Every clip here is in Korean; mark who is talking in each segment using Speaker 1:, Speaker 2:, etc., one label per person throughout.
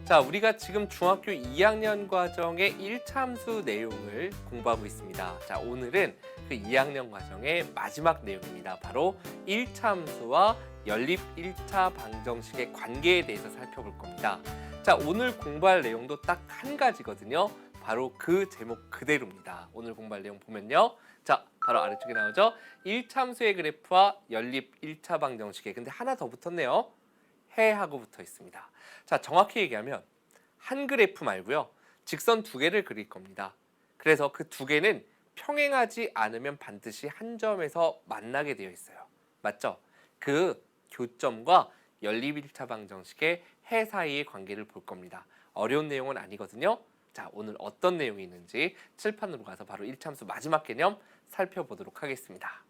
Speaker 1: 자, 우리가 지금 중학교 2학년 과정의 1차 함수 내용을 공부하고 있습니다. 자, 오늘은 그 2학년 과정의 마지막 내용입니다. 바로 1차 함수와 연립 1차 방정식의 관계에 대해서 살펴볼 겁니다. 자, 오늘 공부할 내용도 딱 한 가지거든요. 바로 그 제목 그대로입니다. 오늘 공부할 내용 보면요. 자, 바로 아래쪽에 나오죠. 1차 함수의 그래프와 연립 1차 방정식에 근데 하나 더 붙었네요. 해하고 붙어 있습니다. 자, 정확히 얘기하면 한 그래프 말고요. 직선 두 개를 그릴 겁니다. 그래서 그 두 개는 평행하지 않으면 반드시 한 점에서 만나게 되어 있어요. 맞죠? 그 교점과 연립 1차 방정식의 해 사이의 관계를 볼 겁니다. 어려운 내용은 아니거든요. 자, 오늘 어떤 내용이 있는지 칠판으로 가서 바로 1차 함수 마지막 개념 살펴보도록 하겠습니다.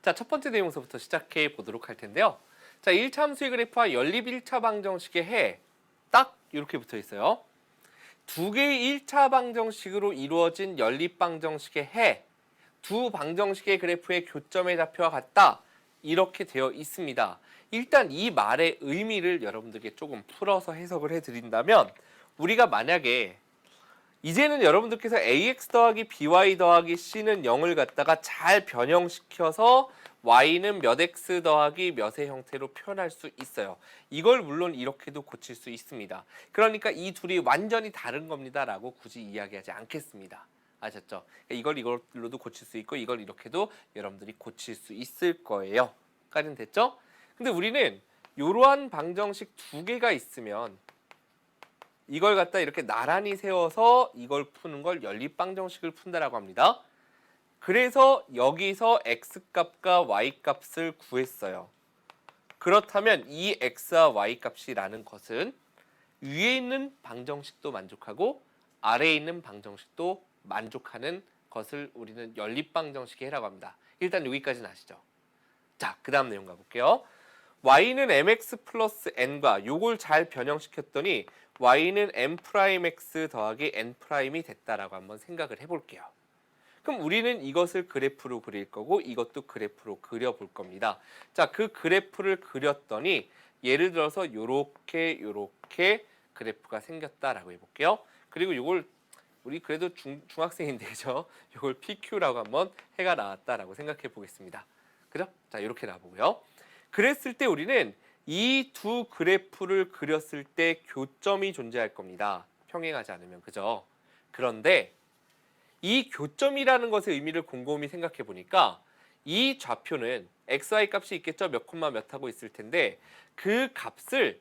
Speaker 1: 자, 첫 번째 내용서부터 시작해 보도록 할 텐데요. 자, 1차 함수의 그래프와 연립 1차 방정식의 해 딱 이렇게 붙어 있어요. 두 개의 1차 방정식으로 이루어진 연립 방정식의 해, 두 방정식의 그래프의 교점의 좌표와 같다. 이렇게 되어 있습니다. 일단 이 말의 의미를 여러분들께 조금 풀어서 해석을 해드린다면 우리가 만약에 이제는 여러분들께서 ax 더하기 by 더하기 c는 0을 갖다가 잘 변형시켜서 y는 몇 x 더하기 몇의 형태로 표현할 수 있어요. 이걸 물론 이렇게도 고칠 수 있습니다. 그러니까 이 둘이 완전히 다른 겁니다 라고 굳이 이야기하지 않겠습니다. 아셨죠? 이걸 이걸로도 고칠 수 있고 이걸 이렇게도 여러분들이 고칠 수 있을 거예요. 까지는 됐죠? 근데 우리는 이러한 방정식 두 개가 있으면 이걸 갖다 이렇게 나란히 세워서 이걸 푸는 걸 연립 방정식을 푼다라고 합니다. 그래서 여기서 x값과 y값을 구했어요. 그렇다면 이 x와 y값이라는 것은 위에 있는 방정식도 만족하고 아래에 있는 방정식도 만족하는 것을 우리는 연립 방정식의 해라고 합니다. 일단 여기까지는 아시죠? 자, 그 다음 내용 가볼게요. y는 mx 플러스 n과 요걸 잘 변형시켰더니 y는 m'x 더하기 n'이 됐다라고 한번 생각을 해볼게요. 그럼 우리는 이것을 그래프로 그릴 거고 이것도 그래프로 그려볼 겁니다. 자, 그 그래프를 그렸더니 예를 들어서 요렇게 그래프가 생겼다라고 해볼게요. 그리고 요걸 우리 그래도 중학생인데죠. 요걸 PQ라고 한번 해가 나왔다라고 생각해 보겠습니다. 그죠? 자, 요렇게 나와보고요. 그랬을 때 우리는 이 두 그래프를 그렸을 때 교점이 존재할 겁니다. 평행하지 않으면, 그죠? 그런데 이 교점이라는 것의 의미를 곰곰이 생각해 보니까 이 좌표는 xy 값이 있겠죠? 몇 콤마 몇 하고 있을 텐데 그 값을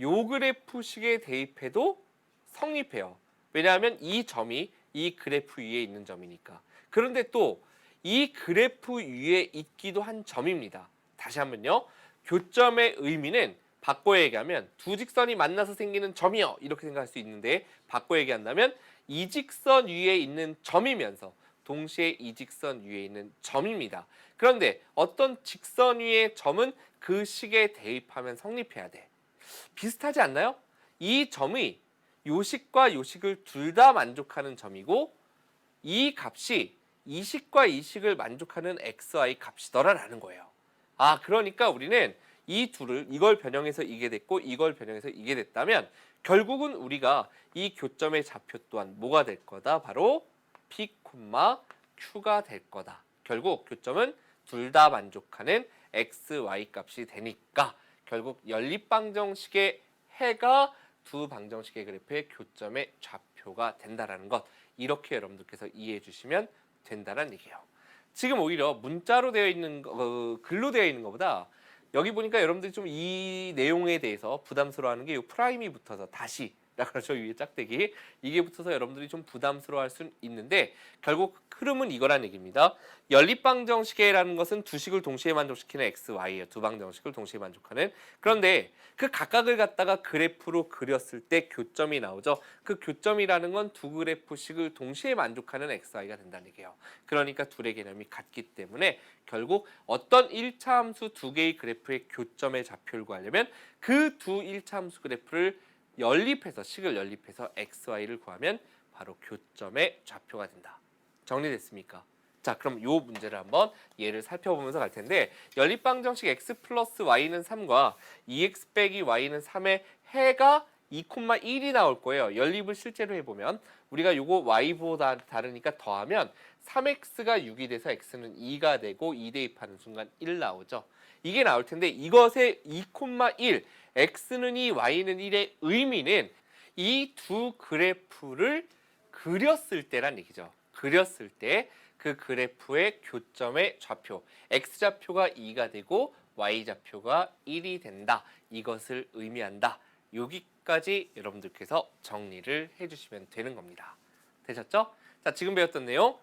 Speaker 1: 요 그래프식에 대입해도 성립해요. 왜냐하면 이 점이 이 그래프 위에 있는 점이니까. 그런데 또 이 그래프 위에 있기도 한 점입니다. 다시 한번요. 교점의 의미는 바꿔 얘기하면 두 직선이 만나서 생기는 점이요. 이렇게 생각할 수 있는데 바꿔 얘기한다면 이 직선 위에 있는 점이면서 동시에 이 직선 위에 있는 점입니다. 그런데 어떤 직선 위의 점은 그 식에 대입하면 성립해야 돼. 비슷하지 않나요? 이 점이 요식과 요식을 둘 다 만족하는 점이고 이 값이 이 식과 이 식을 만족하는 xy 값이더라라는 거예요. 아, 그러니까 우리는 이 둘을 이걸 변형해서 이게 됐고 이걸 변형해서 이게 됐다면 결국은 우리가 이 교점의 좌표 또한 뭐가 될 거다? 바로 P, Q가 될 거다. 결국 교점은 둘 다 만족하는 x, y 값이 되니까 결국 연립 방정식의 해가 두 방정식의 그래프의 교점의 좌표가 된다라는 것. 이렇게 여러분들께서 이해해 주시면 된다는 얘기예요. 지금 오히려 문자로 되어 있는 글로 되어 있는 것보다 여기 보니까 여러분들이 좀 이 내용에 대해서 부담스러워하는 게 이 프라임이 붙어서 다시 그렇죠. 위에 짝대기 이게 붙어서 여러분들이 좀 부담스러워할 수 있는데 결국 흐름은 이거란 얘기입니다. 연립방정식이라는 것은 두 식을 동시에 만족시키는 x, y예요. 두 방정식을 동시에 만족하는. 그런데 그 각각을 갖다가 그래프로 그렸을 때 교점이 나오죠. 그 교점이라는 건 두 그래프식을 동시에 만족하는 x, y가 된다는 얘기예요. 그러니까 둘의 개념이 같기 때문에 결국 어떤 1차 함수 두 개의 그래프의 교점의 좌표를 구하려면 그 두 1차 함수 그래프를 연립해서 식을 연립해서 x, y를 구하면 바로 교점의 좌표가 된다. 정리됐습니까? 자, 그럼 요 문제를 한번 예를 살펴보면서 갈 텐데 연립방정식 x 플러스 y는 3과 2x 빼기 y는 3의 해가 2,1이 나올 거예요. 연립을 실제로 해보면 우리가 요거 y보다 다르니까 더하면 3x가 6이 돼서 x는 2가 되고 2 대입하는 순간 1 나오죠. 이게 나올 텐데 이것의 2,1, x는 2, y는 1의 의미는 이 두 그래프를 그렸을 때란 얘기죠. 그렸을 때 그 그래프의 교점의 좌표, x좌표가 2가 되고 y좌표가 1이 된다. 이것을 의미한다. 여기까지 여러분들께서 정리를 해주시면 되는 겁니다. 되셨죠? 자, 지금 배웠던 내용,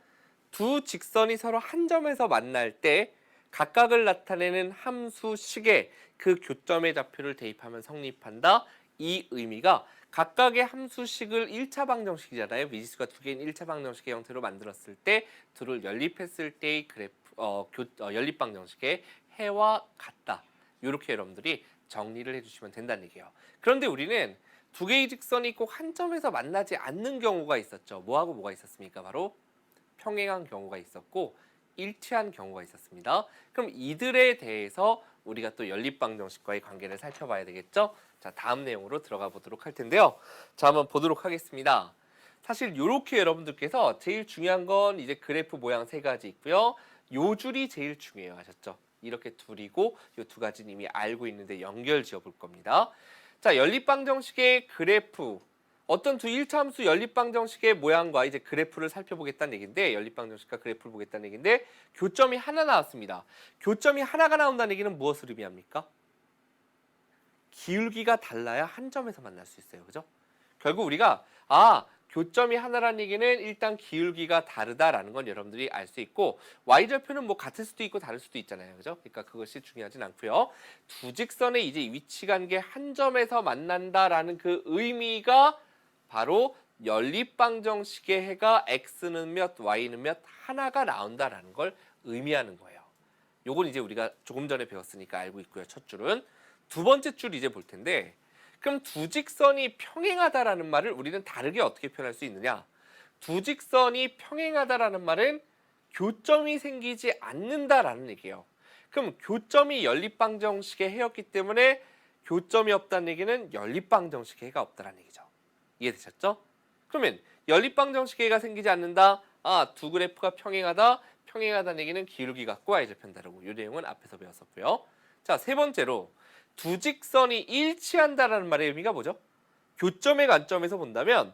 Speaker 1: 두 직선이 서로 한 점에서 만날 때 각각을 나타내는 함수식에 그 교점의 좌표를 대입하면 성립한다. 이 의미가 각각의 함수식을 1차 방정식이잖아요. 미지수가 두 개인 1차 방정식의 형태로 만들었을 때 둘을 연립했을 때의 그래프, 연립 방정식의 해와 같다. 이렇게 여러분들이 정리를 해주시면 된다는 얘기예요. 그런데 우리는 두 개의 직선이 꼭 한 점에서 만나지 않는 경우가 있었죠. 뭐하고 뭐가 있었습니까? 바로 평행한 경우가 있었고 일치한 경우가 있었습니다. 그럼 이들에 대해서 우리가 또 연립방정식과의 관계를 살펴봐야 되겠죠? 자, 다음 내용으로 들어가 보도록 할 텐데요. 자, 한번 보도록 하겠습니다. 사실 이렇게 여러분들께서 제일 중요한 건 이제 그래프 모양 세 가지 있고요. 요 줄이 제일 중요해요. 아셨죠? 이렇게 둘이고 요 두 가지는 이미 알고 있는데 연결 지어 볼 겁니다. 자, 연립방정식의 그래프, 어떤 두 1차 함수 연립방정식의 모양과 이제 그래프를 살펴보겠다는 얘기인데, 연립방정식과 그래프를 보겠다는 얘기인데 교점이 하나 나왔습니다. 교점이 하나가 나온다는 얘기는 무엇을 의미합니까? 기울기가 달라야 한 점에서 만날 수 있어요. 그죠? 결국 우리가 교점이 하나라는 얘기는 일단 기울기가 다르다라는 건 여러분들이 알 수 있고, y좌표는 뭐 같을 수도 있고 다를 수도 있잖아요. 그죠? 그러니까 그것이 중요하진 않고요. 두 직선의 이제 위치관계 한 점에서 만난다라는 그 의미가 바로 연립방정식의 해가 x는 몇, y는 몇 하나가 나온다라는 걸 의미하는 거예요. 요건 이제 우리가 조금 전에 배웠으니까 알고 있고요. 첫 줄은. 두 번째 줄 이제 볼 텐데, 그럼 두 직선이 평행하다라는 말을 우리는 다르게 어떻게 표현할 수 있느냐? 두 직선이 평행하다라는 말은 교점이 생기지 않는다라는 얘기예요. 그럼 교점이 연립방정식의 해였기 때문에 교점이 없다는 얘기는 연립방정식의 해가 없다라는 얘기죠. 이해되셨죠? 그러면 연립방정식의 해가 생기지 않는다. 두 그래프가 평행하다. 평행하다는 얘기는 기울기 같고 y좌표는 다르고, 이 내용은 앞에서 배웠었고요. 자, 세 번째로 두 직선이 일치한다라는 말의 의미가 뭐죠? 교점의 관점에서 본다면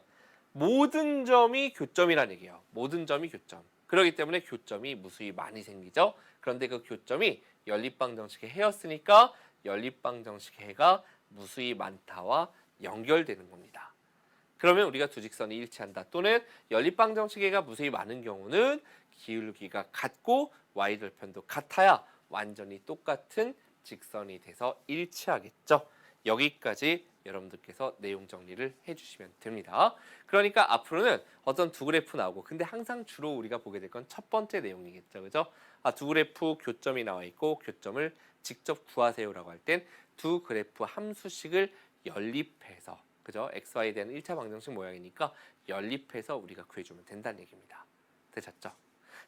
Speaker 1: 모든 점이 교점이라는 얘기예요. 모든 점이 교점. 그렇기 때문에 교점이 무수히 많이 생기죠. 그런데 그 교점이 연립방정식의 해였으니까 연립방정식의 해가 무수히 많다와 연결되는 겁니다. 그러면 우리가 두 직선이 일치한다, 또는 연립방정식의 해가 무수히 많은 경우는 기울기가 같고 y절편도 같아야 완전히 똑같은 직선이 돼서 일치하겠죠. 여기까지 여러분들께서 내용 정리를 해주시면 됩니다. 그러니까 앞으로는 어떤 두 그래프 나오고, 근데 항상 주로 우리가 보게 될 건 첫 번째 내용이겠죠. 그죠? 두 그래프 교점이 나와 있고 교점을 직접 구하세요라고 할 땐 두 그래프 함수식을 연립해서, 그죠? xy에 대한 1차 방정식 모양이니까 연립해서 우리가 구해주면 된다는 얘기입니다. 되셨죠?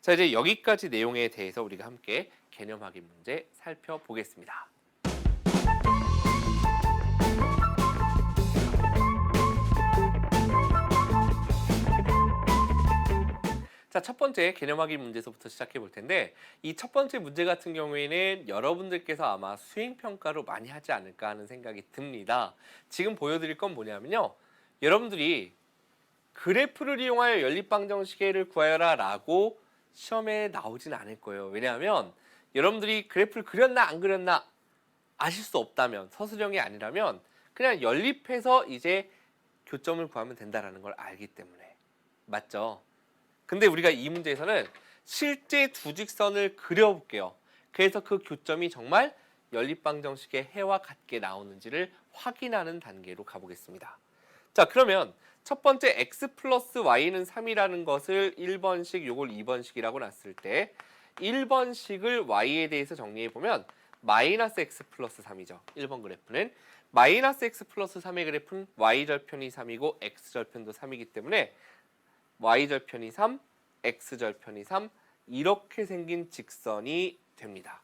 Speaker 1: 자, 이제 여기까지 내용에 대해서 우리가 함께 개념 확인 문제 살펴보겠습니다. 자, 첫 번째 개념 확인 문제에서부터 시작해 볼 텐데, 이 첫 번째 문제 같은 경우에는 여러분들께서 아마 수행평가로 많이 하지 않을까 하는 생각이 듭니다. 지금 보여드릴 건 뭐냐면요, 여러분들이 그래프를 이용하여 연립방정식의 해를 구하여라 라고 시험에 나오진 않을 거예요. 왜냐하면 여러분들이 그래프를 그렸나 안 그렸나 아실 수 없다면, 서술형이 아니라면 그냥 연립해서 이제 교점을 구하면 된다는 걸 알기 때문에. 맞죠? 근데 우리가 이 문제에서는 실제 두 직선을 그려볼게요. 그래서 그 교점이 정말 연립방정식의 해와 같게 나오는지를 확인하는 단계로 가보겠습니다. 자, 그러면 첫 번째 x 플러스 y는 3이라는 것을 1번식, 요걸 2번식이라고 놨을 때 1번식을 y에 대해서 정리해보면 마이너스 x 플러스 3이죠. 1번 그래프는 마이너스 x 플러스 3의 그래프는 y절편이 3이고 x절편도 3이기 때문에 y절편이 3, x절편이 3 이렇게 생긴 직선이 됩니다.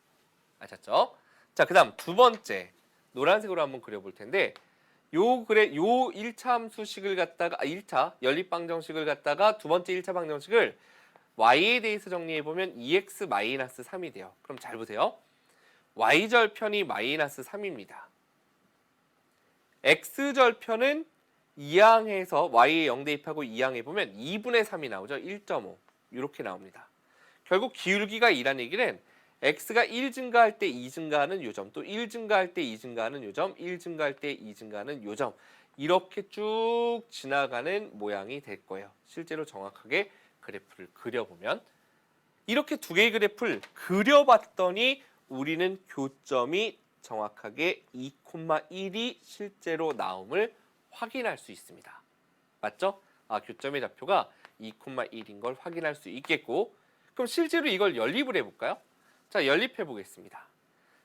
Speaker 1: 아셨죠? 자, 그 다음 두 번째 노란색으로 한번 그려볼 텐데 요 1차 함수식을 갖다가 1차 연립방정식을 갖다가 두 번째 1차 방정식을 y에 대해서 정리해보면 2x-3이 돼요. 그럼 잘 보세요. y절편이 마이너스 3입니다. x절편은 이항해서 y에 0 대입하고 이항해보면 2분의 3이 나오죠. 1.5 이렇게 나옵니다. 결국 기울기가 2란 얘기는 x가 1 증가할 때 2 증가하는 요점, 또 1 증가할 때 2 증가하는 요점, 1 증가할 때 2 증가하는 요점 이렇게 쭉 지나가는 모양이 될 거예요. 실제로 정확하게 그래프를 그려보면 이렇게 두 개의 그래프를 그려봤더니 우리는 교점이 정확하게 2,1이 실제로 나옴을 확인할 수 있습니다. 맞죠? 교점의 좌표가 2,1인 걸 확인할 수 있겠고 그럼 실제로 이걸 연립을 해볼까요? 자, 연립해 보겠습니다.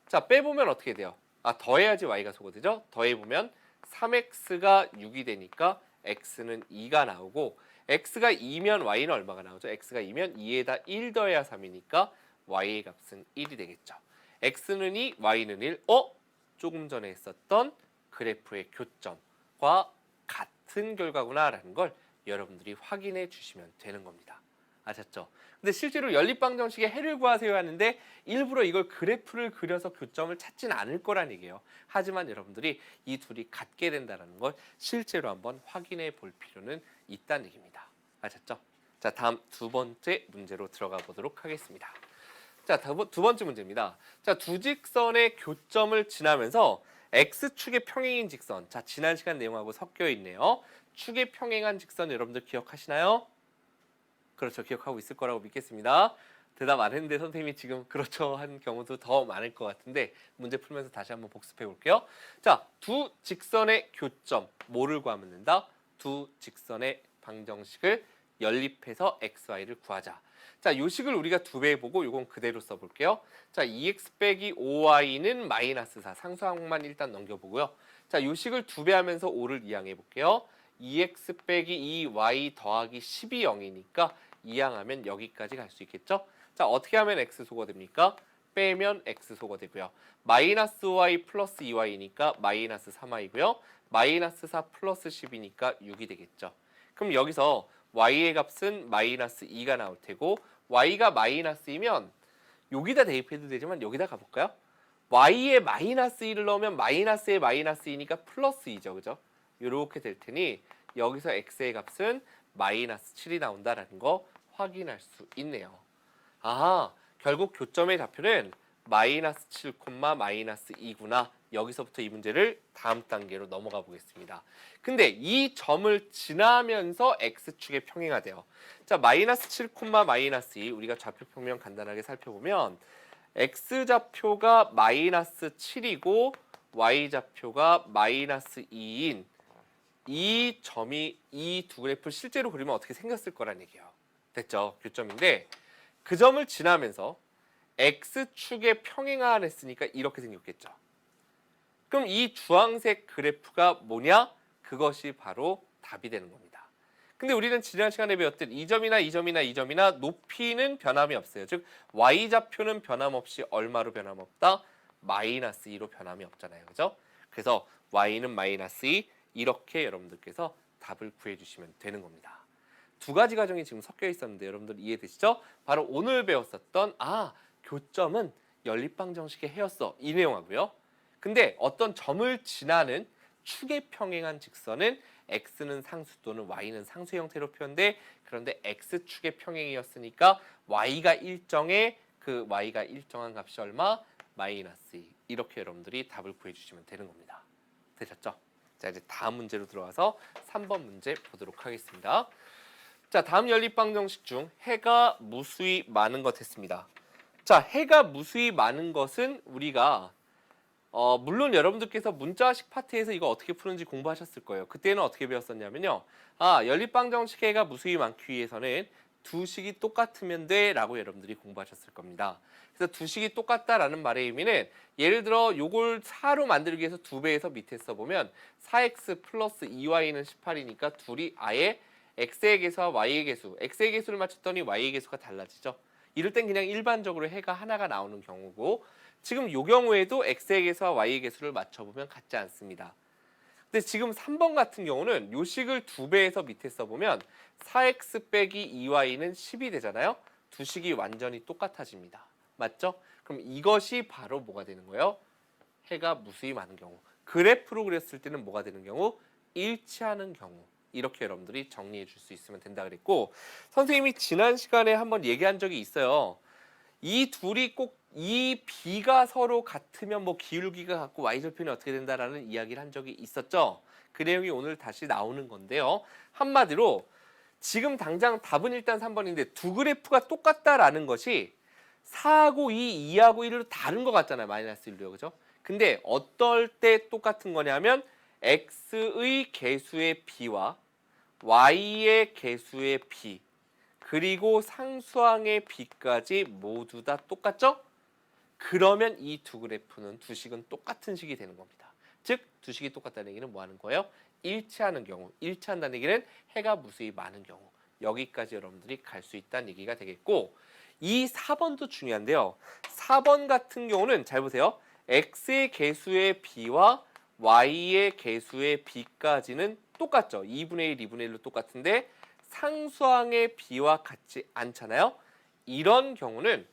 Speaker 1: 자, 빼보면 어떻게 돼요? 더해야지 y가 소거되죠? 더해보면 3x가 6이 되니까 x는 2가 나오고 x가 2면 y는 얼마가 나오죠? x가 2면 2에다 1 더해야 3이니까 y의 값은 1이 되겠죠. x는 2, y는 1. 조금 전에 했었던 그래프의 교점과 같은 결과구나라는 걸 여러분들이 확인해 주시면 되는 겁니다. 아셨죠? 근데 실제로 연립방정식의 해를 구하세요 하는데 일부러 이걸 그래프를 그려서 교점을 찾지는 않을 거란 얘기예요. 하지만 여러분들이 이 둘이 같게 된다는 걸 실제로 한번 확인해 볼 필요는 있다는 얘기입니다. 아셨죠? 자, 다음 두 번째 문제로 들어가 보도록 하겠습니다. 자, 두 번째 문제입니다. 자, 두 직선의 교점을 지나면서 x축의 평행인 직선. 자, 지난 시간 내용하고 섞여 있네요. 축의 평행한 직선 여러분들 기억하시나요? 그렇죠. 기억하고 있을 거라고 믿겠습니다. 대답 안 했는데 선생님이 지금 그렇죠 한 경우도 더 많을 것 같은데 문제 풀면서 다시 한번 복습해 볼게요. 자, 두 직선의 교점 뭐를 구하면 된다? 두 직선의 방정식을 연립해서 xy를 구하자. 자, 요 식을 우리가 두 배 해보고 요건 그대로 써볼게요. 자, 2x 빼기 5y는 마이너스 4 상수항만 일단 넘겨보고요. 자, 요 식을 두 배 하면서 5를 이항해 볼게요. 2x 빼기 2y 더하기 10이 0이니까 이항하면 여기까지 갈 수 있겠죠? 자, 어떻게 하면 x 소거됩니까? 빼면 x 소거되고요. 마이너스 y 플러스 2y니까 마이너스 3y고요. 마이너스 4 플러스 10이니까 6이 되겠죠. 그럼 여기서 y의 값은 마이너스 2가 나올 테고 y가 마이너스이면 여기다 대입해도 되지만 여기다 가볼까요? y에 마이너스 2를 넣으면 마이너스에 마이너스 2니까 플러스 2죠. 그죠? 이렇게 될 테니 여기서 x의 값은 마이너스 7이 나온다라는 거 확인할 수 있네요. 결국 교점의 좌표는 마이너스 7, 마이너스 2구나. 여기서부터 이 문제를 다음 단계로 넘어가 보겠습니다. 근데 이 점을 지나면서 x축에 평행하대요. 자, 마이너스 7, 마이너스 2 우리가 좌표 평면 간단하게 살펴보면 x좌표가 마이너스 7이고 y좌표가 마이너스 2인 이 점이 이 두 그래프를 실제로 그리면 어떻게 생겼을 거란 얘기예요. 됐죠? 교점인데 그 점을 지나면서 x축에 평행하랬으니까 이렇게 생겼겠죠. 그럼 이 주황색 그래프가 뭐냐? 그것이 바로 답이 되는 겁니다. 근데 우리는 지난 시간에 배웠듯 이 점이나 이 점이나 이 점이나 높이는 변함이 없어요. 즉 y좌표는 변함없이 얼마로 변함없다? 마이너스 2로 변함이 없잖아요. 그죠? 그래서 y는 마이너스 2 이렇게 여러분들께서 답을 구해주시면 되는 겁니다. 두 가지 과정이 지금 섞여 있었는데 여러분들 이해되시죠? 바로 오늘 배웠었던 교점은 연립방정식의 해였어 이 내용하고요. 근데 어떤 점을 지나는 축에 평행한 직선은 x는 상수 또는 y는 상수 형태로 표현돼. 그런데 x축의 평행이었으니까 y가 일정한 값이 얼마? 마이너스 2. 이렇게 여러분들이 답을 구해주시면 되는 겁니다. 되셨죠? 자, 이제 다음 문제로 들어와서 3번 문제 보도록 하겠습니다. 자, 다음 연립방정식 중 해가 무수히 많은 것 했습니다. 자, 해가 무수히 많은 것은 우리가 물론 여러분들께서 문자식 파트에서 이거 어떻게 푸는지 공부하셨을 거예요. 그때는 어떻게 배웠었냐면요. 연립방정식 해가 무수히 많기 위해서는 두 식이 똑같으면 돼 라고 여러분들이 공부하셨을 겁니다. 그래서 두 식이 똑같다라는 말의 의미는 예를 들어 요걸 4로 만들기 위해서 2배에서 밑에 써보면 4x 플러스 2y는 18이니까 둘이 아예 x의 개수와 y의 개수, x의 개수를 맞췄더니 y의 개수가 달라지죠. 이럴 땐 그냥 일반적으로 해가 하나가 나오는 경우고 지금 이 경우에도 x의 개수와 y의 개수를 맞춰보면 같지 않습니다. 근데 지금 3번 같은 경우는 요 식을 2배에서 밑에 써보면 4x 빼기 2y는 10이 되잖아요. 두 식이 완전히 똑같아집니다. 맞죠? 그럼 이것이 바로 뭐가 되는 거예요? 해가 무수히 많은 경우. 그래프로 그렸을 때는 뭐가 되는 경우? 일치하는 경우. 이렇게 여러분들이 정리해 줄 수 있으면 된다 그랬고 선생님이 지난 시간에 한번 얘기한 적이 있어요. 이 둘이 꼭 이 B가 서로 같으면 뭐 기울기가 같고 y절편이 어떻게 된다라는 이야기를 한 적이 있었죠. 그 내용이 오늘 다시 나오는 건데요. 한마디로 지금 당장 답은 일단 3번인데 두 그래프가 똑같다라는 것이 4하고 2, 2하고 1로 다른 것 같잖아요. 마이너스 1로요. 그죠? 근데 어떨 때 똑같은 거냐면 x의 개수의 b와 y의 개수의 b 그리고 상수항의 b까지 모두 다 똑같죠? 그러면 이 두 그래프는 두 식은 똑같은 식이 되는 겁니다. 즉 두 식이 똑같다는 얘기는 뭐 하는 거예요? 일치하는 경우, 일치한다는 얘기는 해가 무수히 많은 경우 여기까지 여러분들이 갈 수 있다는 얘기가 되겠고 이 4번도 중요한데요. 4번 같은 경우는 잘 보세요. x의 개수의 b와 y의 개수의 b까지는 똑같죠. 2분의 1, 2분의 1로 똑같은데 상수항의 b와 같지 않잖아요. 이런 경우는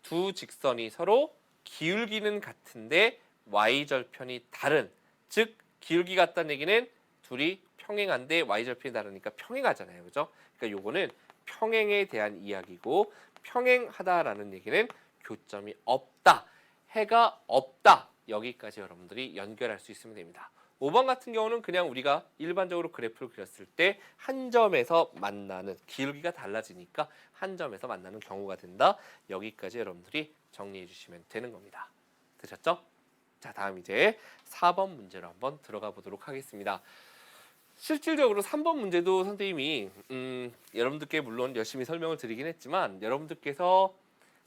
Speaker 1: 두 직선이 서로 기울기는 같은데 y절편이 다른, 즉 기울기 같다는 얘기는 둘이 평행한데 y절편이 다르니까 평행하잖아요. 그죠? 그러니까 요거는 평행에 대한 이야기고 평행하다라는 얘기는 교점이 없다, 해가 없다. 여기까지 여러분들이 연결할 수 있으면 됩니다. 5번 같은 경우는 그냥 우리가 일반적으로 그래프를 그렸을 때 한 점에서 만나는, 기울기가 달라지니까 한 점에서 만나는 경우가 된다. 여기까지 여러분들이 정리해 주시면 되는 겁니다. 되셨죠? 자, 다음 이제 4번 문제로 한번 들어가 보도록 하겠습니다. 실질적으로 3번 문제도 선생님이 여러분들께 물론 열심히 설명을 드리긴 했지만 여러분들께서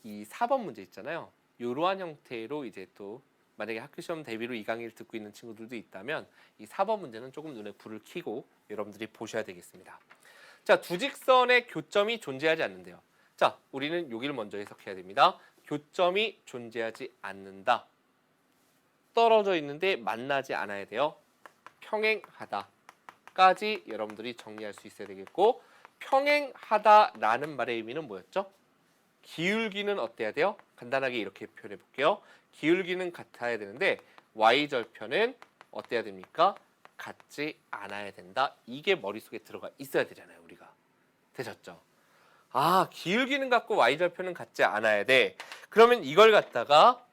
Speaker 1: 이 4번 문제 있잖아요. 이러한 형태로 이제 또 만약에 학교 시험 대비로 이 강의를 듣고 있는 친구들도 있다면 이 4번 문제는 조금 눈에 불을 켜고 여러분들이 보셔야 되겠습니다. 자, 두 직선의 교점이 존재하지 않는데요. 자, 우리는 여기를 먼저 해석해야 됩니다. 교점이 존재하지 않는다. 떨어져 있는데 만나지 않아야 돼요. 평행하다까지 여러분들이 정리할 수 있어야 되겠고 평행하다라는 말의 의미는 뭐였죠? 기울기는 어때야 돼요? 간단하게 이렇게 표현해 볼게요. 기울기는 같아야 되는데 y절편은 어때야 됩니까? 같지 않아야 된다. 이게 머릿속에 들어가 있어야 되잖아요. 우리가. 되셨죠? 아, 기울기는 같고 y절편은 같지 않아야 돼. 그러면 이걸 갖다가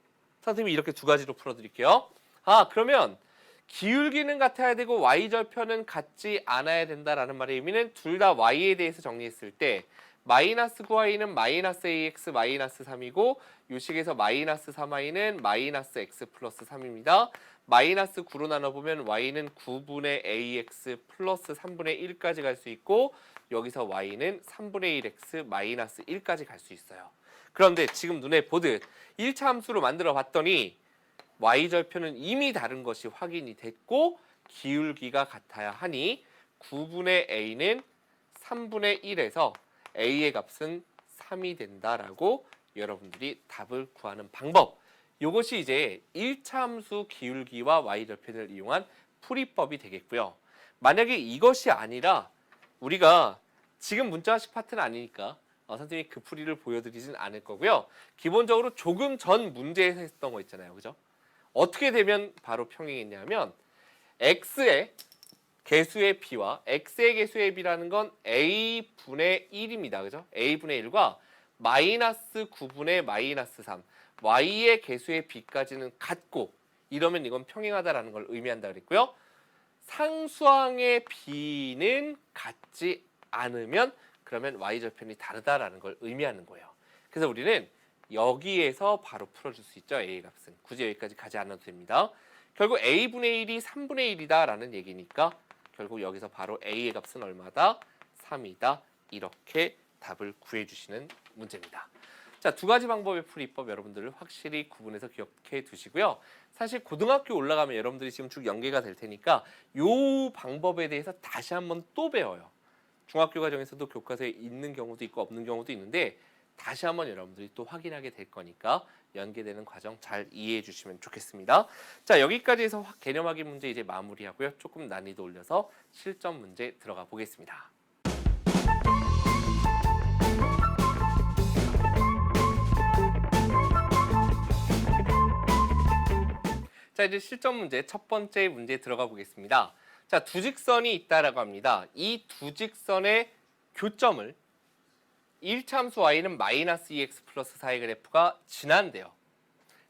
Speaker 1: 선생님이 이렇게 두 가지로 풀어드릴게요. 아, 그러면 기울기는 같아야 되고 y절편은 같지 않아야 된다라는 말의 의미는 둘 다 y에 대해서 정리했을 때 마이너스 9y는 마이너스 ax 마이너스 3이고 요 식에서 마이너스 3y는 마이너스 x 플러스 3입니다. 마이너스 9로 나눠보면 y는 9분의 ax 플러스 3분의 1까지 갈 수 있고 여기서 y는 3분의 1x 마이너스 1까지 갈 수 있어요. 그런데 지금 눈에 보듯 1차 함수로 만들어 봤더니 y절편은 이미 다른 것이 확인이 됐고 기울기가 같아야 하니 9분의 a는 3분의 1에서 a의 값은 3이 된다라고 여러분들이 답을 구하는 방법. 이것이 이제 1차 함수 기울기와 y절편을 이용한 풀이법이 되겠고요. 만약에 이것이 아니라 우리가 지금 문자식 파트는 아니니까 선생님이 그 풀이를 보여드리진 않을 거고요. 기본적으로 조금 전 문제에서 했던 거 있잖아요. 그죠? 어떻게 되면 바로 평행했냐면 x의 개수의 b와 x의 개수의 b라는 건 a분의 1입니다. 그죠? a분의 1과 마이너스 9분의 마이너스 3 y의 개수의 b까지는 같고 이러면 이건 평행하다라는 걸 의미한다 그랬고요. 상수항의 b는 같지 않으면 그러면 y절편이 다르다라는 걸 의미하는 거예요. 그래서 우리는 여기에서 바로 풀어줄 수 있죠. a의 값은. 굳이 여기까지 가지 않아도 됩니다. 결국 a분의 1이 3분의 1이다라는 얘기니까 결국 여기서 바로 a의 값은 얼마다? 3이다. 이렇게 답을 구해주시는 문제입니다. 자, 두 가지 방법의 풀이법 여러분들 확실히 구분해서 기억해 두시고요. 사실 고등학교 올라가면 여러분들이 지금 쭉 연계가 될 테니까 이 방법에 대해서 다시 한번 또 배워요. 중학교 과정에서도 교과서에 있는 경우도 있고 없는 경우도 있는데 다시 한번 여러분들이 또 확인하게 될 거니까 연계되는 과정 잘 이해해 주시면 좋겠습니다. 자, 여기까지 해서 개념 확인 문제 이제 마무리하고요. 조금 난이도 올려서 실전 문제 들어가 보겠습니다. 자, 이제 실전 문제 첫 번째 문제 들어가 보겠습니다. 자, 두 직선이 있다라고 합니다. 이 두 직선의 교점을 1차함수 y는 마이너스 2x 플러스 4의 그래프가 지난대요.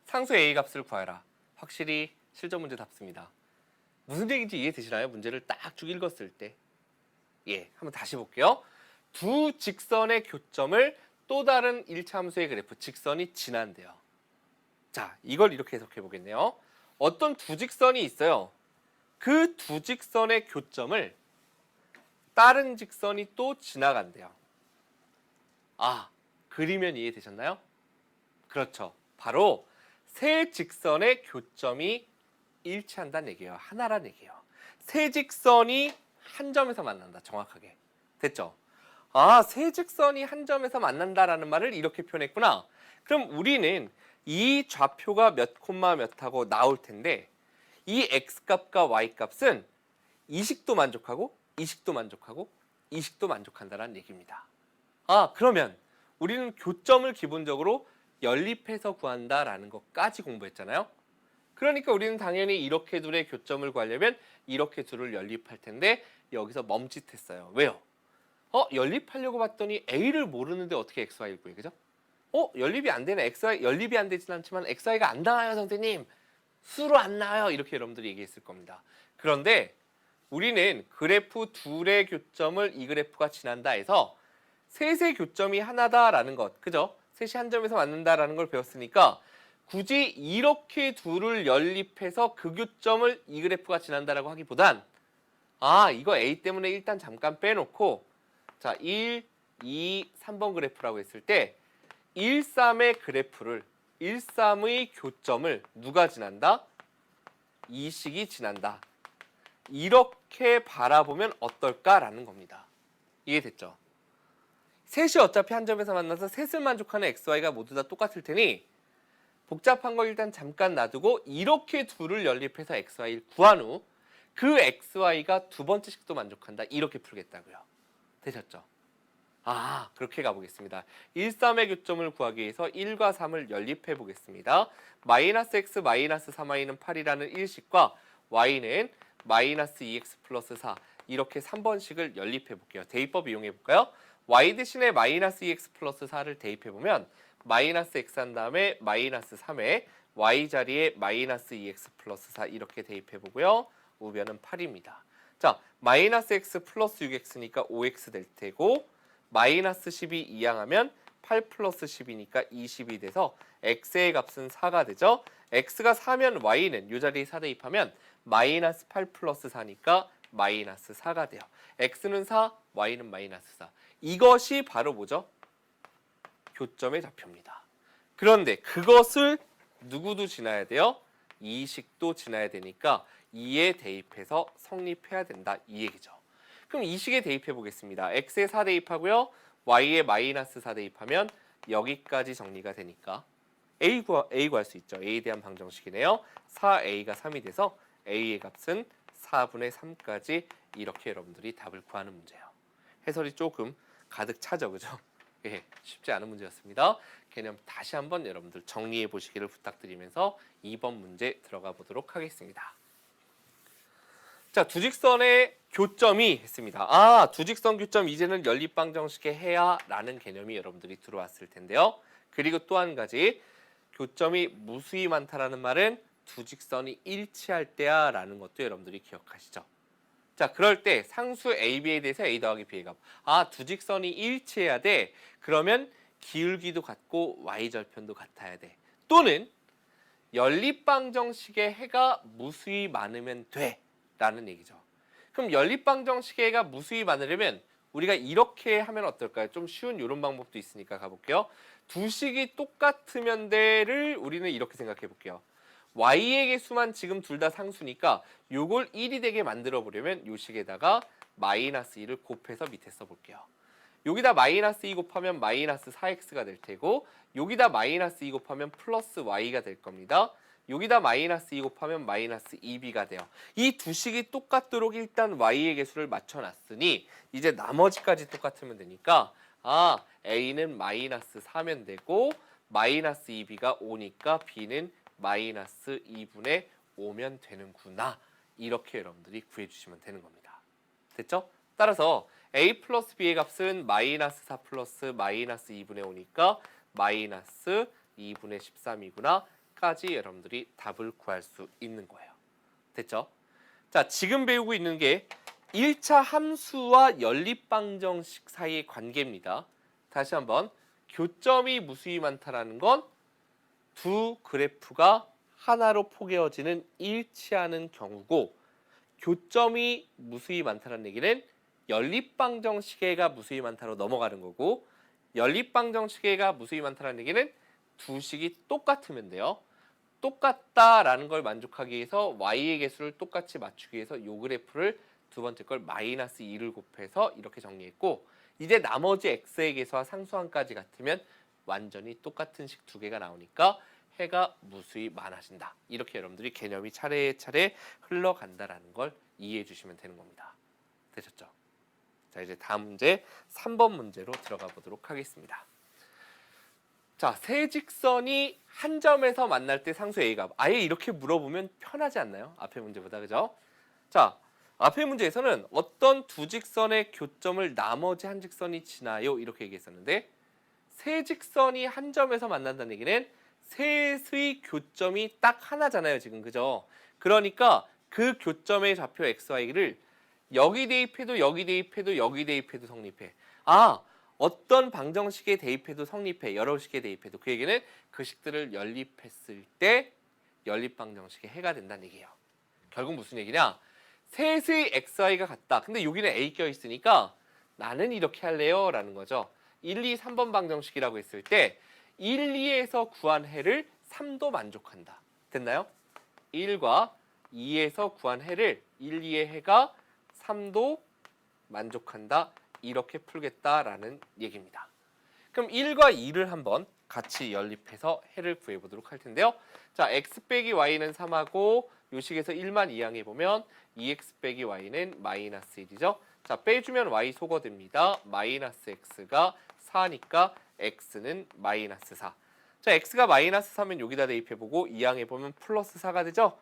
Speaker 1: 상수 a 값을 구하라. 확실히 실전 문제 답습니다. 무슨 얘기인지 이해되시나요? 문제를 딱 쭉 읽었을 때. 예, 한번 다시 볼게요. 두 직선의 교점을 또 다른 1차함수의 그래프, 직선이 지난대요. 자, 이걸 이렇게 해석해 보겠네요. 어떤 두 직선이 있어요. 그 두 직선의 교점을 다른 직선이 또 지나간대요. 아, 그리면 이해되셨나요? 그렇죠. 바로 세 직선의 교점이 일치한다는 얘기예요. 하나란 얘기예요. 세 직선이 한 점에서 만난다. 정확하게. 됐죠? 아, 세 직선이 한 점에서 만난다라는 말을 이렇게 표현했구나. 그럼 우리는 이 좌표가 몇 콤마 몇 하고 나올 텐데 이 x값과 y값은 이식도 만족하고 이식도 만족하고 이식도 만족한다는 얘기입니다. 아, 그러면 우리는 교점을 기본적으로 연립해서 구한다라는 것까지 공부했잖아요. 그러니까 우리는 당연히 이렇게 둘의 교점을 구하려면 이렇게 둘을 연립할 텐데 여기서 멈칫했어요. 왜요? 연립하려고 봤더니 a를 모르는데 어떻게 xy를 구해, 그죠? 연립이 안 되네. xy 연립이 안 되진 않지만 xy가 안 나와요, 선생님. 수로 안 나와요. 이렇게 여러분들이 얘기했을 겁니다. 그런데 우리는 그래프 둘의 교점을 이 그래프가 지난다 해서 셋의 교점이 하나다라는 것, 그죠? 셋이 한 점에서 만난다라는 걸 배웠으니까 굳이 이렇게 둘을 연립해서 그 교점을 이 그래프가 지난다라고 하기보단 이거 A 때문에 일단 잠깐 빼놓고 자, 1, 2, 3번 그래프라고 했을 때 1, 3의 그래프를 1, 3의 교점을 누가 지난다? 이 식이 지난다. 이렇게 바라보면 어떨까라는 겁니다. 이해됐죠? 셋이 어차피 한 점에서 만나서 셋을 만족하는 xy가 모두 다 똑같을 테니 복잡한 거 일단 잠깐 놔두고 이렇게 둘을 연립해서 xy를 구한 후 그 xy가 두 번째 식도 만족한다. 이렇게 풀겠다고요. 되셨죠? 그렇게 가보겠습니다. 1, 3의 교점을 구하기 위해서 1과 3을 연립해 보겠습니다. 마이너스 x 마이너스 3y는 8이라는 1식과 y는 마이너스 2x 플러스 4 이렇게 3번식을 연립해 볼게요. 대입법 이용해 볼까요? y 대신에 마이너스 2x 플러스 4를 대입해 보면 마이너스 x 한 다음에 마이너스 3에 y 자리에 마이너스 2x 플러스 4 이렇게 대입해 보고요. 우변은 8입니다. 자, 마이너스 x 플러스 6x니까 5x 될 테고 마이너스 12 이항하면 8 플러스 10이니까 20이 돼서 x의 값은 4가 되죠. x가 4면 y는 이 자리에 4 대입하면 마이너스 8 플러스 4니까 마이너스 4가 돼요. x는 4, y는 마이너스 4. 이것이 바로 뭐죠? 교점의 좌표입니다. 그런데 그것을 누구도 지나야 돼요? 이 식도 지나야 되니까 2에 대입해서 성립해야 된다. 이 얘기죠. 그럼 이 식에 대입해 보겠습니다. x에 4 대입하고요. y에 마이너스 4 대입하면 여기까지 정리가 되니까 a 구할 수 있죠. a에 대한 방정식이네요. 4a가 3이 돼서 a의 값은 4분의 3까지 이렇게 여러분들이 답을 구하는 문제예요. 해설이 조금 가득 차죠, 그죠? 예, 쉽지 않은 문제였습니다. 개념 다시 한번 여러분들 정리해 보시기를 부탁드리면서 2번 문제 들어가 보도록 하겠습니다. 자, 두 직선의 교점이 했습니다. 두 직선 교점 이제는 연립방정식에 해야 라는 개념이 여러분들이 들어왔을 텐데요. 그리고 또 한 가지 교점이 무수히 많다라는 말은 두 직선이 일치할 때야 라는 것도 여러분들이 기억하시죠. 자, 그럴 때 상수 AB에 대해서 A 더하기 B의 값. 두 직선이 일치해야 돼. 그러면 기울기도 같고 Y절편도 같아야 돼. 또는 연립방정식의 해가 무수히 많으면 돼. 라는 얘기죠. 그럼 연립방정식의 해가 무수히 많으려면 우리가 이렇게 하면 어떨까요? 좀 쉬운 이런 방법도 있으니까 가볼게요. 두 식이 똑같으면 돼를 우리는 이렇게 생각해 볼게요. y의 개수만 지금 둘 다 상수니까 요걸 1이 되게 만들어 보려면 요 식에다가 마이너스 2를 곱해서 밑에 써볼게요. 여기다 마이너스 2 곱하면 마이너스 4x가 될 테고 여기다 마이너스 2 곱하면 플러스 y가 될 겁니다. 여기다 마이너스 2 곱하면 마이너스 2b가 돼요. 이 두 식이 똑같도록 일단 y의 개수를 맞춰놨으니 이제 나머지까지 똑같으면 되니까 a는 마이너스 4면 되고 마이너스 2b가 5니까 b는 마이너스 2분의 5면 되는구나. 이렇게 여러분들이 구해주시면 되는 겁니다. 됐죠? 따라서 a 플러스 b의 값은 마이너스 4 플러스 마이너스 2분의 5니까 마이너스 2분의 13이구나 까지 여러분들이 답을 구할 수 있는 거예요. 됐죠? 자, 지금 배우고 있는 게 1차 함수와 연립방정식 사이의 관계입니다. 다시 한번 교점이 무수히 많다라는 건 두 그래프가 하나로 포개어지는 일치하는 경우고 교점이 무수히 많다는 얘기는 연립방정식의가 무수히 많다로 넘어가는 거고 연립방정식의가 무수히 많다는 얘기는 두 식이 똑같으면 돼요. 똑같다라는 걸 만족하기 위해서 y의 개수를 똑같이 맞추기 위해서 이 그래프를 두 번째 걸 마이너스 2를 곱해서 이렇게 정리했고 이제 나머지 x의 개수와 상수항까지 같으면 완전히 똑같은 식 두 개가 나오니까 해가 무수히 많아진다. 이렇게 여러분들이 개념이 차례차례 흘러간다라는 걸 이해해 주시면 되는 겁니다. 되셨죠? 자, 이제 다음 문제 3번 문제로 들어가 보도록 하겠습니다. 자, 세 직선이 한 점에서 만날 때 상수 A가 아예 이렇게 물어보면 편하지 않나요? 앞에 문제보다, 그죠? 자, 앞에 문제에서는 어떤 두 직선의 교점을 나머지 한 직선이 지나요? 이렇게 얘기했었는데 세 직선이 한 점에서 만난다는 얘기는 셋의 교점이 딱 하나잖아요, 지금, 그죠? 그러니까 그 교점의 좌표 xy를 여기 대입해도 여기 대입해도 여기 대입해도 성립해. 어떤 방정식에 대입해도 성립해. 여러 식에 대입해도. 그 얘기는 그 식들을 연립했을 때 연립방정식의 해가 된다는 얘기예요. 결국 무슨 얘기냐? 셋의 xy가 같다. 근데 여기는 a 껴있으니까 나는 이렇게 할래요 라는 거죠. 1, 2, 3번 방정식이라고 했을 때 1, 2에서 구한 해를 3도 만족한다. 됐나요? 1과 2에서 구한 해를 1, 2의 해가 3도 만족한다. 이렇게 풀겠다라는 얘기입니다. 그럼 1과 2를 한번 같이 연립해서 해를 구해보도록 할 텐데요. 자, x 빼기 y는 3하고 요 식에서 1만 이항해보면 2x 빼기 y는 마이너스 1이죠. 자, 빼주면 y 소거됩니다. 마이너스 x가 4니까 x는 마이너스 4. 자, x가 마이너스 4면 여기다 대입해보고 이항해보면 플러스 4가 되죠.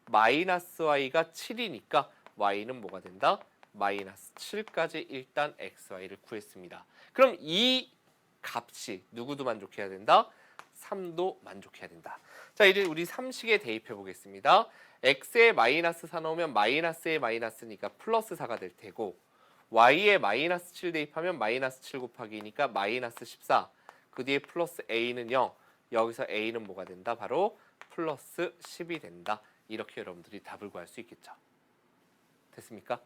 Speaker 1: 마이너스 y가 7이니까 y는 뭐가 된다? 마이너스 7까지 일단 xy를 구했습니다. 그럼 이 값이 누구도 만족해야 된다? 3도 만족해야 된다. 자, 이제 우리 3식에 대입해 보겠습니다. x에 마이너스 4 넣으면 마이너스에 마이너스니까 플러스 4가 될 테고 y에 마이너스 7 대입하면 마이너스 7 곱하기 2니까 마이너스 14. 그 뒤에 플러스 a는 0. 여기서 a는 뭐가 된다? 바로 플러스 10이 된다. 이렇게 여러분들이 답을 구할 수 있겠죠. 됐습니까?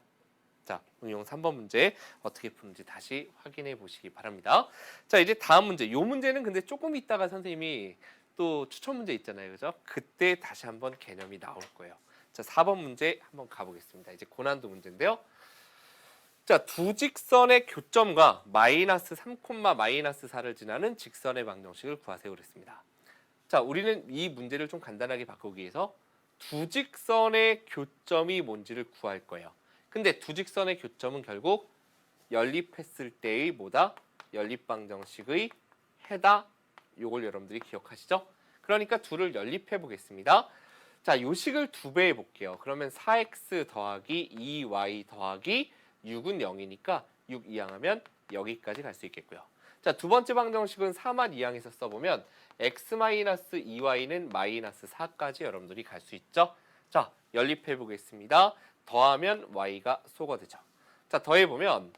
Speaker 1: 자, 응용 3번 문제 어떻게 푸는지 다시 확인해 보시기 바랍니다. 자, 이제 다음 문제. 이 문제는 근데 조금 있다가 선생님이 또 추천 문제 있잖아요. 그죠? 그때 다시 한번 개념이 나올 거예요. 자, 4번 문제 한번 가보겠습니다. 이제 고난도 문제인데요. 자, 두 직선의 교점과 마이너스 3, 마이너스 4를 지나는 직선의 방정식을 구하세요 그랬습니다. 자, 우리는 이 문제를 좀 간단하게 바꾸기 위해서 두 직선의 교점이 뭔지를 구할 거예요. 근데 두 직선의 교점은 결국 연립했을 때의 뭐다? 연립방정식의 해다. 요걸 여러분들이 기억하시죠? 그러니까 둘을 연립해 보겠습니다. 자, 요 식을 두 배 해볼게요. 그러면 4x 더하기 2y 더하기 6은 0이니까 6 이항하면 여기까지 갈 수 있겠고요. 자, 두 번째 방정식은 4만 이항해서 써보면 x-2y는 마이너스 4까지 여러분들이 갈 수 있죠. 자, 연립해 보겠습니다. 더하면 y가 소거되죠. 자, 더해보면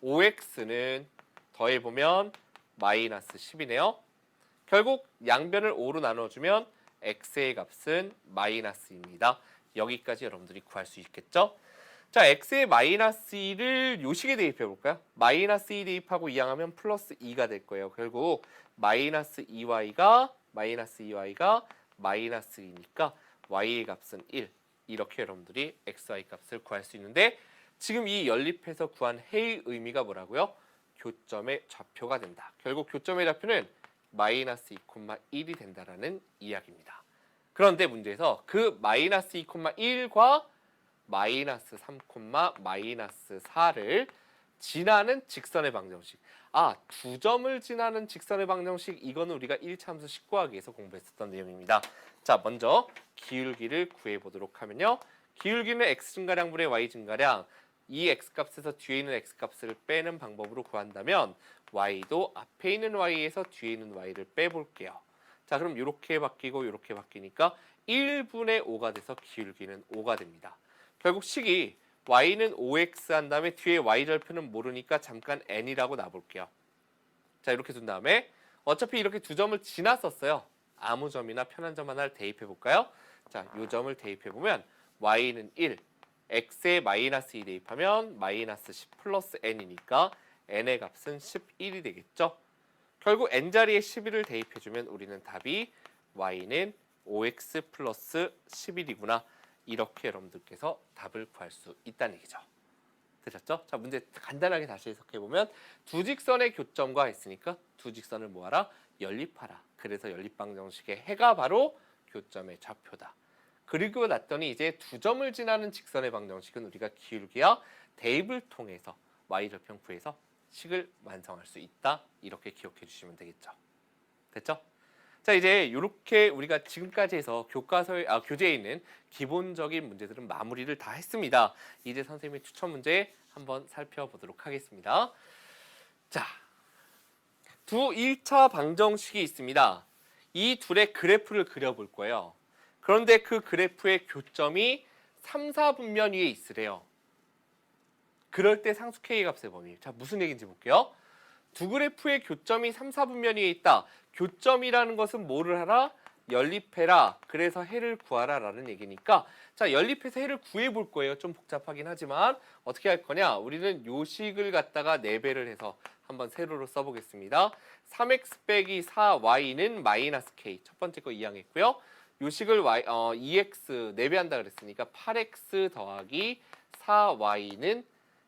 Speaker 1: 5x는 더해보면 마이너스 10이네요. 결국 양변을 5로 나눠주면 x의 값은 마이너스입니다. 여기까지 여러분들이 구할 수 있겠죠. 자, x의 마이너스 2를 요 식에 대입해 볼까요? 마이너스 2 대입하고 이항하면 플러스 2가 될 거예요. 결국 마이너스 2y가 마이너스 2니까 y의 값은 1. 이렇게 여러분들이 xy 값을 구할 수 있는데 지금 이 연립해서 구한 해의 의미가 뭐라고요? 교점의 좌표가 된다. 결국 교점의 좌표는 마이너스 2,1이 된다라는 이야기입니다. 그런데 문제에서 그 마이너스 2,1과 마이너스 3, 마이너스 4를 지나는 직선의 방정식. 두 점을 지나는 직선의 방정식, 이거는 우리가 1차 함수 19하기에서 공부했었던 내용입니다. 자, 먼저 기울기를 구해보도록 하면요. 기울기는 x 증가량분의 y 증가량, 이 x값에서 뒤에 있는 x값을 빼는 방법으로 구한다면 y도 앞에 있는 y에서 뒤에 있는 y를 빼볼게요. 자, 그럼 이렇게 바뀌고 이렇게 바뀌니까 1분의 5가 돼서 기울기는 5가 됩니다. 결국 식이 y는 5x 한 다음에 뒤에 y 절표는 모르니까 잠깐 n이라고 놔볼게요. 자, 이렇게 둔 다음에 어차피 이렇게 두 점을 지났었어요. 아무 점이나 편한 점 하나를 대입해 볼까요? 자, 이 점을 대입해 보면 y는 1, x에 마이너스 2 대입하면 마이너스 10 플러스 n이니까 n의 값은 11이 되겠죠. 결국 n자리에 11을 대입해주면 우리는 답이 y는 5x 플러스 11이구나. 이렇게 여러분들께서 답을 구할 수 있다는 얘기죠. 되셨죠? 자, 문제 간단하게 다시 해석해보면 두 직선의 교점과 했으니까 두 직선을 뭐하라? 연립하라. 그래서 연립방정식의 해가 바로 교점의 좌표다. 그리고 났더니 이제 두 점을 지나는 직선의 방정식은 우리가 기울기와 대입을 통해서 y절편 구해서 식을 완성할 수 있다. 이렇게 기억해 주시면 되겠죠. 됐죠? 자, 이제 이렇게 우리가 지금까지 해서 교재에 있는 기본적인 문제들은 마무리를 다 했습니다. 이제 선생님의 추천 문제 한번 살펴보도록 하겠습니다. 자, 두 1차 방정식이 있습니다. 이 둘의 그래프를 그려볼 거예요. 그런데 그 그래프의 교점이 3, 4분면 위에 있으래요. 그럴 때 상수 K 값의 범위. 자, 무슨 얘기인지 볼게요. 두 그래프의 교점이 3, 4분면 위에 있다. 교점이라는 것은 뭐를 하라? 연립해라. 그래서 해를 구하라 라는 얘기니까, 자, 연립해서 해를 구해볼 거예요. 좀 복잡하긴 하지만 어떻게 할 거냐? 우리는 요 식을 갖다가 4배를 해서 한번 세로로 써보겠습니다. 3x 빼기 4y는 마이너스 k. 첫 번째 거 이항했고요. 요 식을 2x 4배 한다 그랬으니까 8x 더하기 4y는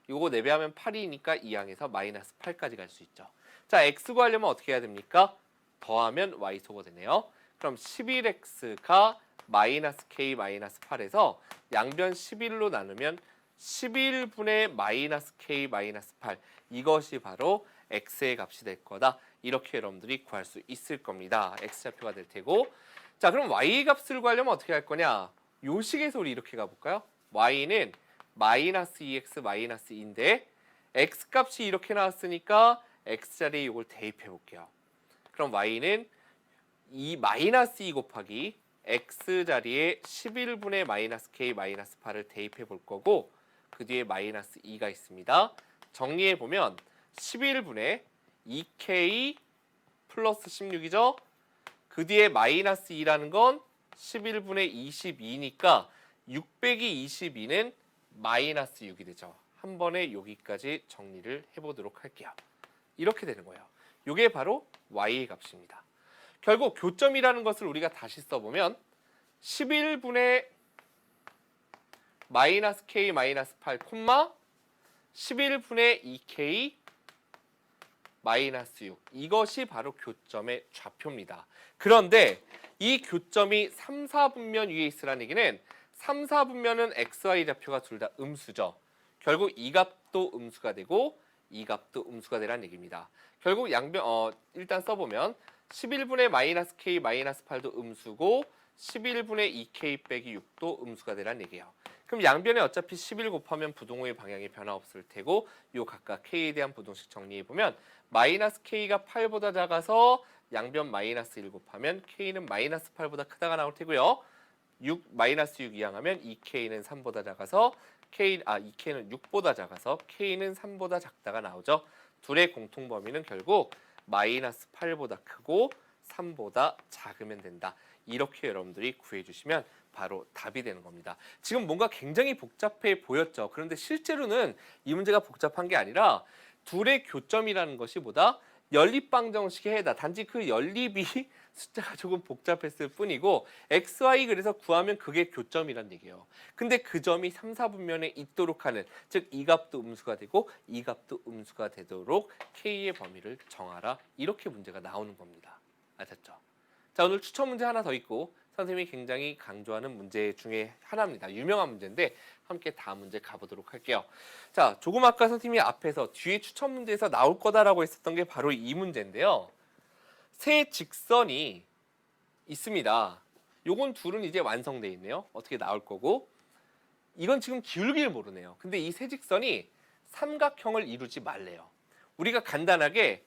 Speaker 1: 요거 4배하면 8이니까 이항해서 마이너스 8까지 갈 수 있죠. 자, x 구하려면 어떻게 해야 됩니까? 더하면 y 소거 되네요. 그럼 11x가 마이너스 k 마이너스 8에서 양변 11로 나누면 11분의 마이너스 k 마이너스 8. 이것이 바로 x의 값이 될 거다. 이렇게 여러분들이 구할 수 있을 겁니다. x좌표가 될 테고. 자, 그럼 y 값을 구하려면 어떻게 할 거냐? 요 식에서 우리 이렇게 가볼까요? y는 마이너스 2x 마이너스 2인데 x 값이 이렇게 나왔으니까 x자리에 이걸 대입해 볼게요. 그럼 y는 이 마이너스 2 곱하기 x자리에 11분의 마이너스 k 마이너스 8을 대입해 볼 거고, 그 뒤에 마이너스 2가 있습니다. 정리해 보면 11분의 2k 플러스 16이죠. 그 뒤에 마이너스 2라는 건 11분의 22니까 6 빼기 22는 마이너스 6이 되죠. 한 번에 여기까지 정리를 해보도록 할게요. 이렇게 되는 거예요. 이게 바로 y의 값입니다. 결국 교점이라는 것을 우리가 다시 써보면 11분의 마이너스 k 마이너스 8 콤마 11분의 2k 마이너스 6. 이것이 바로 교점의 좌표입니다. 그런데 이 교점이 3, 4분면 위에 있으라는 얘기는 3, 4분면은 x, y 좌표가 둘 다 음수죠. 결국 이 값도 음수가 되고 이 값도 음수가 되라는 얘기입니다. 결국 양변 일단 써보면 11분의 마이너스 k 마이너스 8도 음수고 11분의 2k 빼기 6도 음수가 되라는 얘기예요. 그럼 양변에 어차피 11 곱하면 부동호의 방향이 변화 없을 테고, 요 각각 k에 대한 부동식 정리해보면 마이너스 k가 8보다 작아서 양변 마이너스 1 곱하면 k는 마이너스 8보다 크다가 나올 테고요. 6 마이너스 6 이항하면 2k는 3보다 작아서2k는 6보다 작아서 k는 3보다 작다가 나오죠. 둘의 공통 범위는 결국 마이너스 8보다 크고 3보다 작으면 된다. 이렇게 여러분들이 구해주시면 바로 답이 되는 겁니다. 지금 뭔가 굉장히 복잡해 보였죠. 그런데 실제로는 이 문제가 복잡한 게 아니라 둘의 교점이라는 것이 보다 연립방정식의 해다. 단지 그 연립이 숫자가 조금 복잡했을 뿐이고 xy 그래서 구하면 그게 교점이란 얘기예요. 근데 그 점이 3, 4분면에 있도록 하는, 즉 이 값도 음수가 되고 이 값도 음수가 되도록 k의 범위를 정하라. 이렇게 문제가 나오는 겁니다. 아셨죠? 자, 오늘 추천 문제 하나 더 있고 선생님이 굉장히 강조하는 문제 중에 하나입니다. 유명한 문제인데 함께 다음 문제 가보도록 할게요. 자, 조금 아까 선생님이 앞에서 뒤에 추천 문제에서 나올 거다라고 했었던 게 바로 이 문제인데요. 세 직선이 있습니다. 요건 둘은 이제 완성돼 있네요. 어떻게 나올 거고, 이건 지금 기울기를 모르네요. 근데 이 세 직선이 삼각형을 이루지 말래요. 우리가 간단하게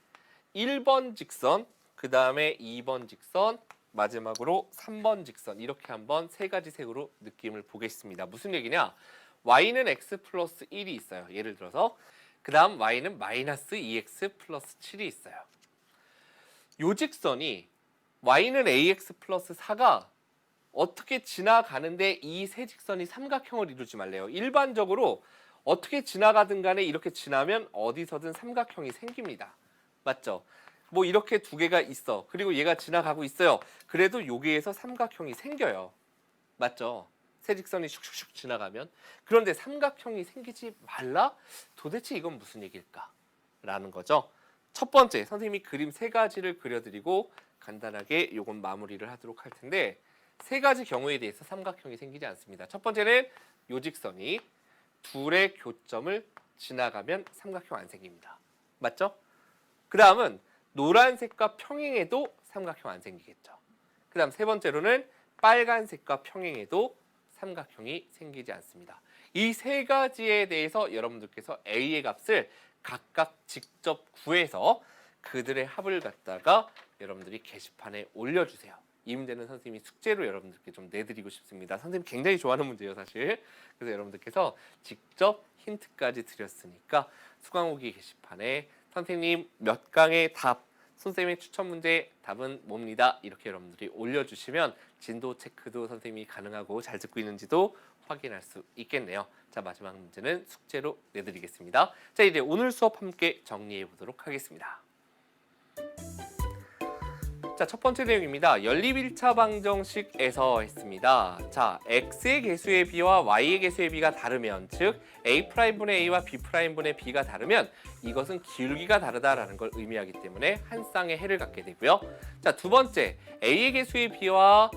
Speaker 1: 1번 직선, 그 다음에 2번 직선, 마지막으로 3번 직선, 이렇게 한번 세 가지 색으로 느낌을 보겠습니다. 무슨 얘기냐? y는 x 플러스 1이 있어요. 예를 들어서 그 다음 y는 마이너스 2x 플러스 7이 있어요. 요 직선이 y는 ax 플러스 4가 어떻게 지나가는데 이 세 직선이 삼각형을 이루지 말래요. 일반적으로 어떻게 지나가든 간에 이렇게 지나면 어디서든 삼각형이 생깁니다. 맞죠? 뭐 이렇게 두 개가 있어. 그리고 얘가 지나가고 있어요. 그래도 여기에서 삼각형이 생겨요. 맞죠? 세 직선이 슉슉슉 지나가면. 그런데 삼각형이 생기지 말라? 도대체 이건 무슨 얘기일까? 라는 거죠. 첫 번째, 선생님이 그림 세 가지를 그려드리고 간단하게 요건 마무리를 하도록 할 텐데, 세 가지 경우에 대해서 삼각형이 생기지 않습니다. 첫 번째는 요 직선이 둘의 교점을 지나가면 삼각형 안 생깁니다. 맞죠? 그 다음은 노란색과 평행해도 삼각형 안 생기겠죠. 그 다음 세 번째로는 빨간색과 평행해도 삼각형이 생기지 않습니다. 이 세 가지에 대해서 여러분들께서 A의 값을 각각 직접 구해서 그들의 합을 갖다가 여러분들이 게시판에 올려주세요. 이 문제는 선생님이 숙제로 여러분들께 좀 내드리고 싶습니다. 선생님 굉장히 좋아하는 문제예요, 사실. 그래서 여러분들께서 직접 힌트까지 드렸으니까 수강후기 게시판에 선생님 몇 강의 답, 선생님의 추천 문제 답은 뭡니다. 이렇게 여러분들이 올려주시면 진도 체크도 선생님이 가능하고 잘 듣고 있는지도 확인할 수 있겠네요. 자, 마지막 문제는 숙제로 내드리겠습니다. 자, 이제 오늘 수업 함께 정리해 보도록 하겠습니다. 자, 첫 번째 내용입니다. 연립 1차 방정식에서 했습니다. 자, x의 개수의 b와 y의 개수의 b가 다르면, 즉 a'분의 a와 b'분의 b가 다르면 이것은 기울기가 다르다라는 걸 의미하기 때문에 한 쌍의 해를 갖게 되고요. 자, 두 번째, x의 개수의 b와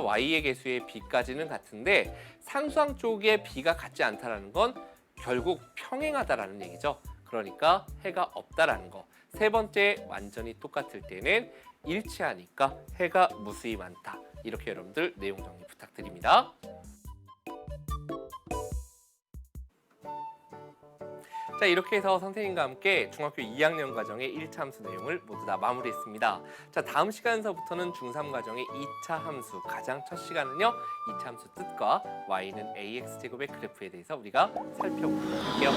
Speaker 1: y의 개수의 b까지는 같은데 상수항 쪽에 b가 같지 않다라는 건 결국 평행하다라는 얘기죠. 그러니까 해가 없다라는 거. 세 번째, 완전히 똑같을 때는 일치하니까 해가 무수히 많다. 이렇게 여러분들 내용 정리 부탁드립니다. 자, 이렇게 해서 선생님과 함께 중학교 2학년 과정의 1차 함수 내용을 모두 다 마무리했습니다. 자, 다음 시간서부터는 중3 과정의 2차 함수, 가장 첫 시간은요 2차 함수 뜻과 y는 ax제곱의 그래프에 대해서 우리가 살펴보도록 할게요.